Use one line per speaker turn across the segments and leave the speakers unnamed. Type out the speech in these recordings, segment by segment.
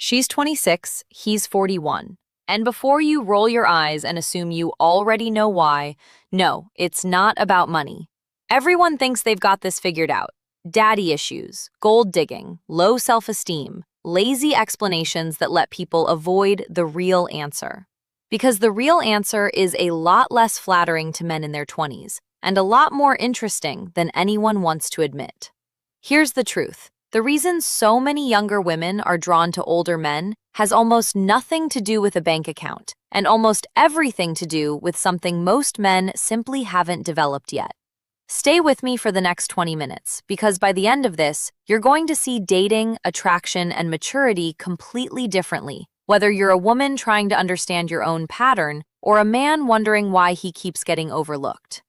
She's 26, he's 41. And before you roll your eyes and assume you already know why, no, it's not about money. Everyone thinks they've got this figured out. Daddy issues, gold digging, low self-esteem, lazy explanations that let people avoid the real answer. Because the real answer is a lot less flattering to men in their 20s and a lot more interesting than anyone wants to admit. Here's the truth. The reason so many younger women are drawn to older men has almost nothing to do with a bank account and almost everything to do with something most men simply haven't developed yet. Stay with me for the next 20 minutes, because by the end of this, you're going to see dating, attraction, and maturity completely differently, whether you're a woman trying to understand your own pattern or a man wondering why he keeps getting overlooked.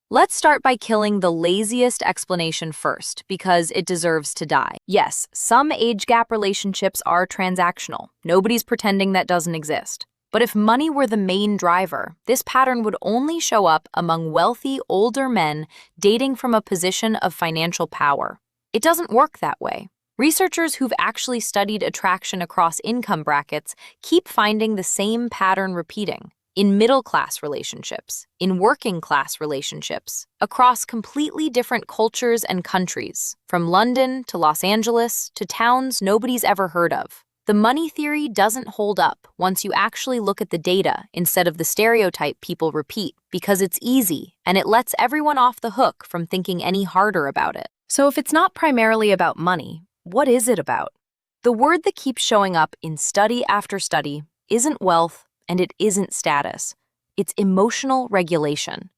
Let's start by killing the laziest explanation first, because it deserves to die. Yes, some age gap relationships are transactional. Nobody's pretending that doesn't exist. But if money were the main driver, this pattern would only show up among wealthy, older men dating from a position of financial power. It doesn't work that way. Researchers who've actually studied attraction across income brackets keep finding the same pattern repeating. In middle-class relationships, in working-class relationships, across completely different cultures and countries, from London to Los Angeles to towns nobody's ever heard of. The money theory doesn't hold up once you actually look at the data instead of the stereotype people repeat, because it's easy and it lets everyone off the hook from thinking any harder about it. So if it's not primarily about money, what is it about? The word that keeps showing up in study after study isn't wealth, and it isn't status. It's emotional regulation.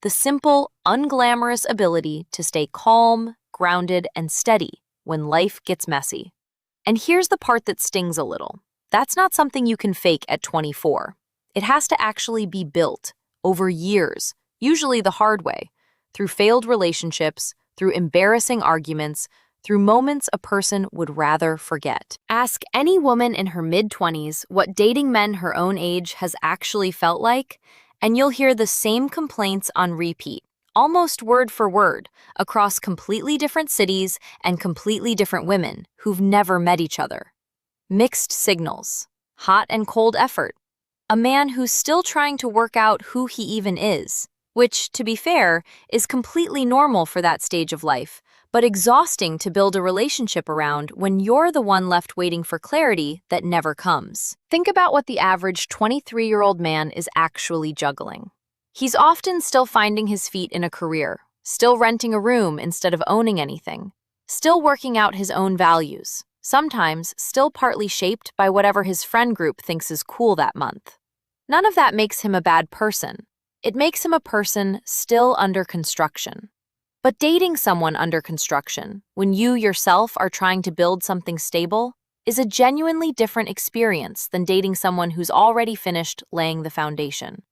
The simple, unglamorous ability to stay calm, grounded, and steady when life gets messy. And here's the part that stings a little. That's not something you can fake at 24. It has to actually be built over years, usually the hard way, through failed relationships, through embarrassing arguments, through moments a person would rather forget. Ask any woman in her mid-20s what dating men her own age has actually felt like, and you'll hear the same complaints on repeat, almost word for word, across completely different cities and completely different women who've never met each other. Mixed signals, hot and cold effort, a man who's still trying to work out who he even is, which, to be fair, is completely normal for that stage of life, but exhausting to build a relationship around when you're the one left waiting for clarity that never comes. Think about what the average 23-year-old man is actually juggling. He's often still finding his feet in a career, still renting a room instead of owning anything, still working out his own values, sometimes still partly shaped by whatever his friend group thinks is cool that month. None of that makes him a bad person. It makes him a person still under construction. But dating someone under construction, when you yourself are trying to build something stable, is a genuinely different experience than dating someone who's already finished laying the foundation.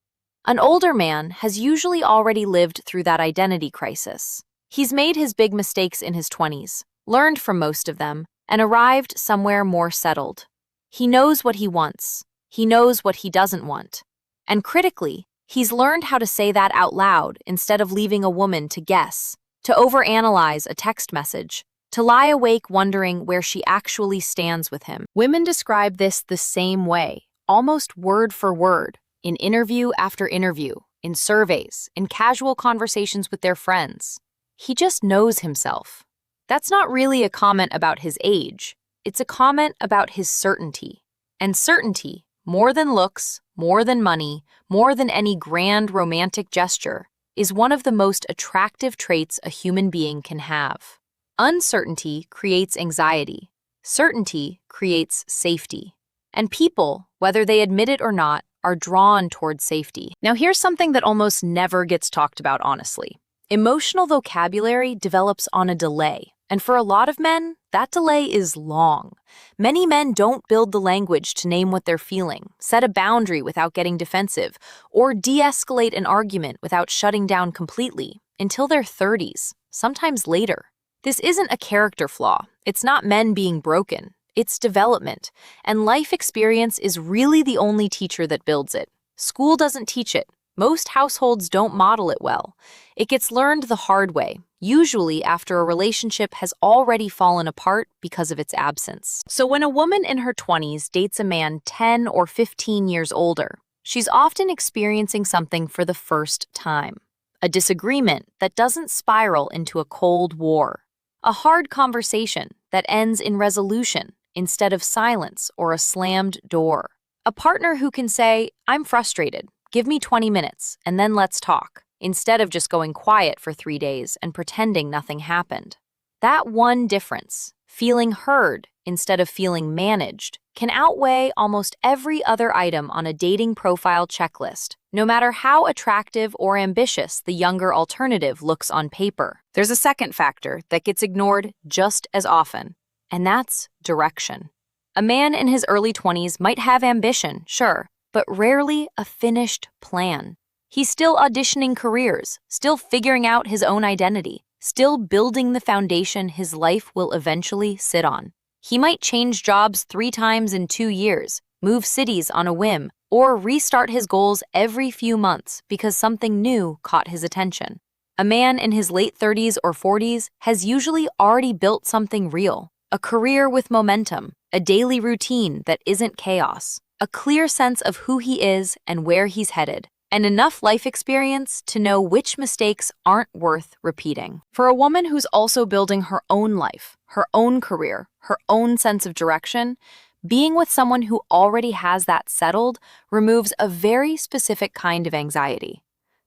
An older man has usually already lived through that identity crisis. He's made his big mistakes in his 20s, learned from most of them, and arrived somewhere more settled. He knows what he wants. He knows what he doesn't want. And critically, he's learned how to say that out loud instead of leaving a woman to guess, to overanalyze a text message, to lie awake wondering where she actually stands with him. Women describe this the same way, almost word for word, in interview after interview, in surveys, in casual conversations with their friends. He just knows himself. That's not really a comment about his age. It's a comment about his certainty. And certainty, more than looks, more than money, more than any grand romantic gesture, is one of the most attractive traits a human being can have. Uncertainty creates anxiety. Certainty creates safety. And people, whether they admit it or not, are drawn toward safety. Now here's something that almost never gets talked about honestly. Emotional vocabulary develops on a delay. And for a lot of men, that delay is long. Many men don't build the language to name what they're feeling, set a boundary without getting defensive, or de-escalate an argument without shutting down completely until their 30s, sometimes later. This isn't a character flaw. It's not men being broken. It's development. And life experience is really the only teacher that builds it. School doesn't teach it. Most households don't model it well. It gets learned the hard way, usually after a relationship has already fallen apart because of its absence. So when a woman in her 20s dates a man 10 or 15 years older, she's often experiencing something for the first time. A disagreement that doesn't spiral into a cold war. A hard conversation that ends in resolution instead of silence or a slammed door. A partner who can say, "I'm frustrated. Give me 20 minutes, and then let's talk," instead of just going quiet for 3 days and pretending nothing happened. That one difference, feeling heard instead of feeling managed, can outweigh almost every other item on a dating profile checklist, no matter how attractive or ambitious the younger alternative looks on paper. There's a second factor that gets ignored just as often, and that's direction. A man in his early 20s might have ambition, sure, but rarely a finished plan. He's still auditioning careers, still figuring out his own identity, still building the foundation his life will eventually sit on. He might change jobs 3 times in 2 years, move cities on a whim, or restart his goals every few months because something new caught his attention. A man in his late 30s or 40s has usually already built something real, a career with momentum, a daily routine that isn't chaos, a clear sense of who he is and where he's headed, and enough life experience to know which mistakes aren't worth repeating. For a woman who's also building her own life, her own career, her own sense of direction, being with someone who already has that settled removes a very specific kind of anxiety.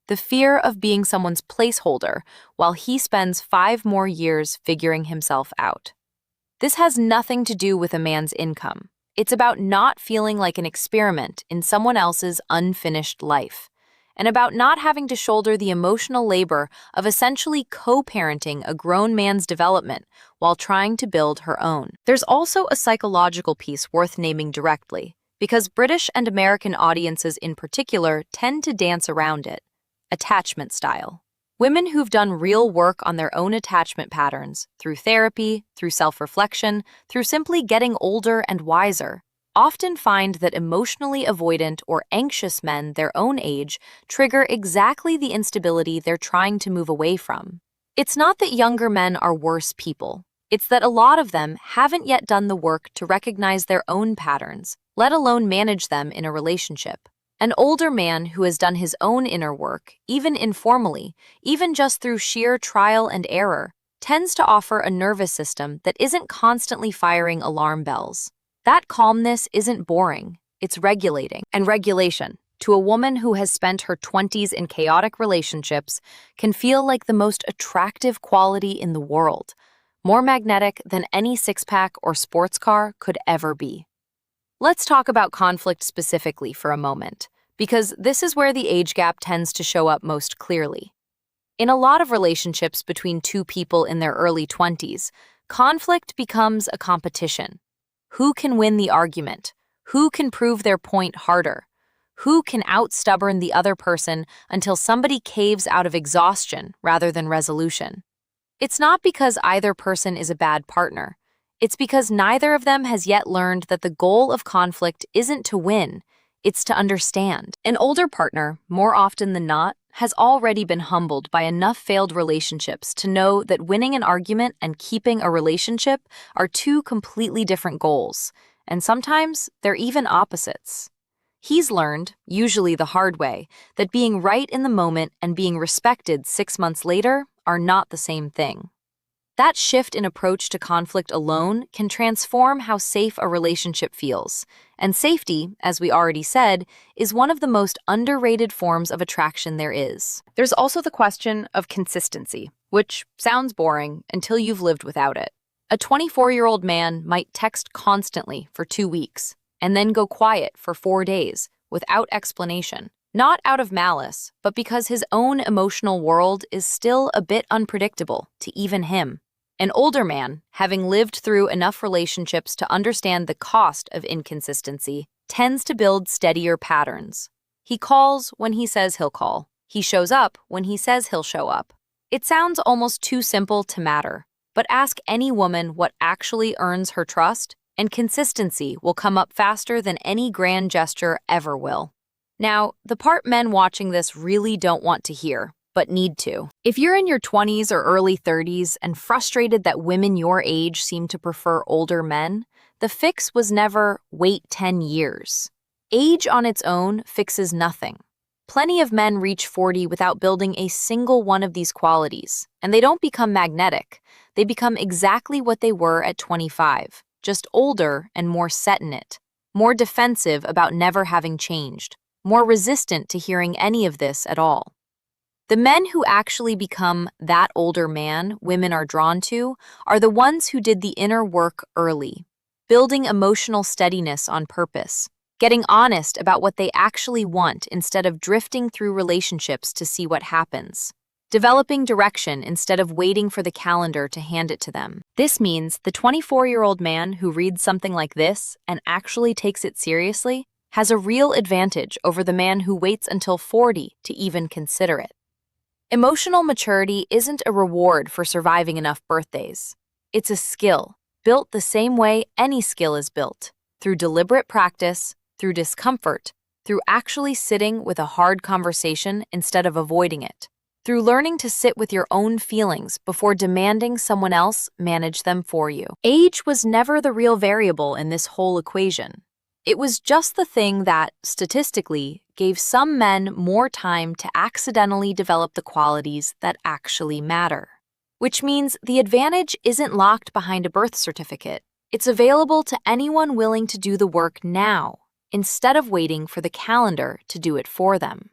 The fear of being someone's placeholder while he spends 5 more years figuring himself out. This has nothing to do with a man's income. It's about not feeling like an experiment in someone else's unfinished life, and about not having to shoulder the emotional labor of essentially co-parenting a grown man's development while trying to build her own. There's also a psychological piece worth naming directly, because British and American audiences in particular tend to dance around it. Attachment style. Women who've done real work on their own attachment patterns, through therapy, through self-reflection, through simply getting older and wiser, often find that emotionally avoidant or anxious men their own age trigger exactly the instability they're trying to move away from. It's not that younger men are worse people. It's that a lot of them haven't yet done the work to recognize their own patterns, let alone manage them in a relationship. An older man who has done his own inner work, even informally, even just through sheer trial and error, tends to offer a nervous system that isn't constantly firing alarm bells. That calmness isn't boring, it's regulating. And regulation, to a woman who has spent her 20s in chaotic relationships, can feel like the most attractive quality in the world, more magnetic than any six-pack or sports car could ever be. Let's talk about conflict specifically for a moment, because this is where the age gap tends to show up most clearly. In a lot of relationships between two people in their early 20s, conflict becomes a competition. Who can win the argument? Who can prove their point harder? Who can out-stubborn the other person until somebody caves out of exhaustion rather than resolution? It's not because either person is a bad partner. It's because neither of them has yet learned that the goal of conflict isn't to win, it's to understand. An older partner, more often than not, has already been humbled by enough failed relationships to know that winning an argument and keeping a relationship are two completely different goals, and sometimes they're even opposites. He's learned, usually the hard way, that being right in the moment and being respected 6 months later are not the same thing. That shift in approach to conflict alone can transform how safe a relationship feels. And safety, as we already said, is one of the most underrated forms of attraction there is. There's also the question of consistency, which sounds boring until you've lived without it. A 24-year-old man might text constantly for 2 weeks, and then go quiet for 4 days without explanation. Not out of malice, but because his own emotional world is still a bit unpredictable to even him. An older man, having lived through enough relationships to understand the cost of inconsistency, tends to build steadier patterns. He calls when he says he'll call. He shows up when he says he'll show up. It sounds almost too simple to matter, but ask any woman what actually earns her trust, and consistency will come up faster than any grand gesture ever will. Now, the part men watching this really don't want to hear, but need to. If you're in your 20s or early 30s and frustrated that women your age seem to prefer older men, the fix was never wait 10 years. Age on its own fixes nothing. Plenty of men reach 40 without building a single one of these qualities, and they don't become magnetic. They become exactly what they were at 25, just older and more set in it, more defensive about never having changed, more resistant to hearing any of this at all. The men who actually become that older man women are drawn to are the ones who did the inner work early, building emotional steadiness on purpose, getting honest about what they actually want instead of drifting through relationships to see what happens, developing direction instead of waiting for the calendar to hand it to them. This means the 24-year-old man who reads something like this and actually takes it seriously has a real advantage over the man who waits until 40 to even consider it. Emotional maturity isn't a reward for surviving enough birthdays. It's a skill, built the same way any skill is built, through deliberate practice, through discomfort, through actually sitting with a hard conversation instead of avoiding it, through learning to sit with your own feelings before demanding someone else manage them for you. Age was never the real variable in this whole equation. It was just the thing that, statistically, gave some men more time to accidentally develop the qualities that actually matter. Which means the advantage isn't locked behind a birth certificate. It's available to anyone willing to do the work now, instead of waiting for the calendar to do it for them.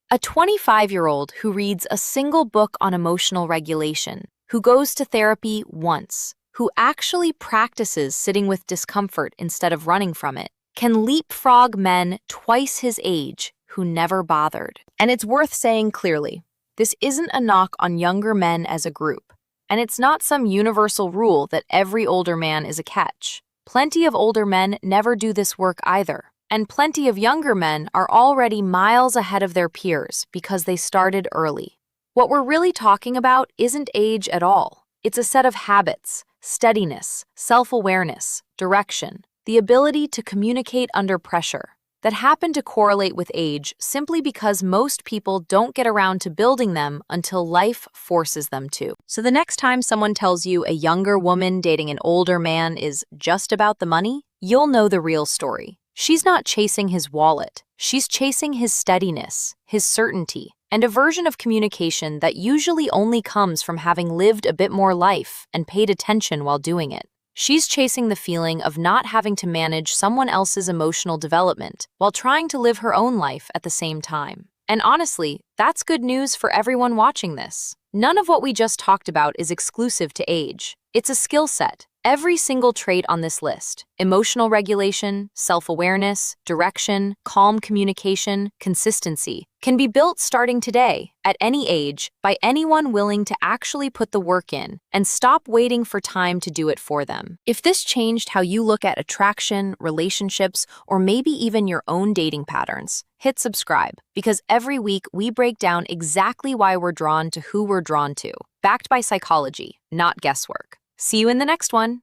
A 25-year-old who reads a single book on emotional regulation, who goes to therapy once, who actually practices sitting with discomfort instead of running from it, can leapfrog men twice his age who never bothered. And it's worth saying clearly, this isn't a knock on younger men as a group, and it's not some universal rule that every older man is a catch. Plenty of older men never do this work either, and plenty of younger men are already miles ahead of their peers because they started early. What we're really talking about isn't age at all. It's a set of habits, steadiness, self-awareness, direction, the ability to communicate under pressure, that happen to correlate with age simply because most people don't get around to building them until life forces them to. So the next time someone tells you a younger woman dating an older man is just about the money, you'll know the real story. She's not chasing his wallet. She's chasing his steadiness, his certainty, and a version of communication that usually only comes from having lived a bit more life and paid attention while doing it. She's chasing the feeling of not having to manage someone else's emotional development while trying to live her own life at the same time. And honestly, that's good news for everyone watching this. None of what we just talked about is exclusive to age. It's a skill set. Every single trait on this list, emotional regulation, self-awareness, direction, calm communication, consistency, can be built starting today, at any age, by anyone willing to actually put the work in and stop waiting for time to do it for them. If this changed how you look at attraction, relationships, or maybe even your own dating patterns, hit subscribe, because every week we break down exactly why we're drawn to who we're drawn to, backed by psychology, not guesswork. See you in the next one.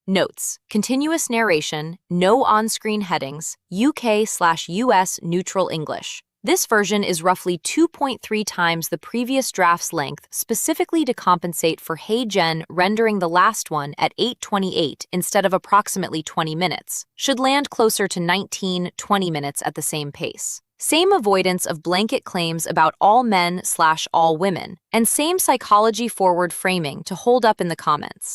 Notes: continuous narration, no on-screen headings, UK/US neutral English. This version is roughly 2.3 times the previous draft's length, specifically to compensate for Hey Jen rendering the last one at 8:28 instead of approximately 20 minutes. Should land closer to 19-20 minutes at the same pace. Same avoidance of blanket claims about all men/all women, and same psychology-forward framing to hold up in the comments.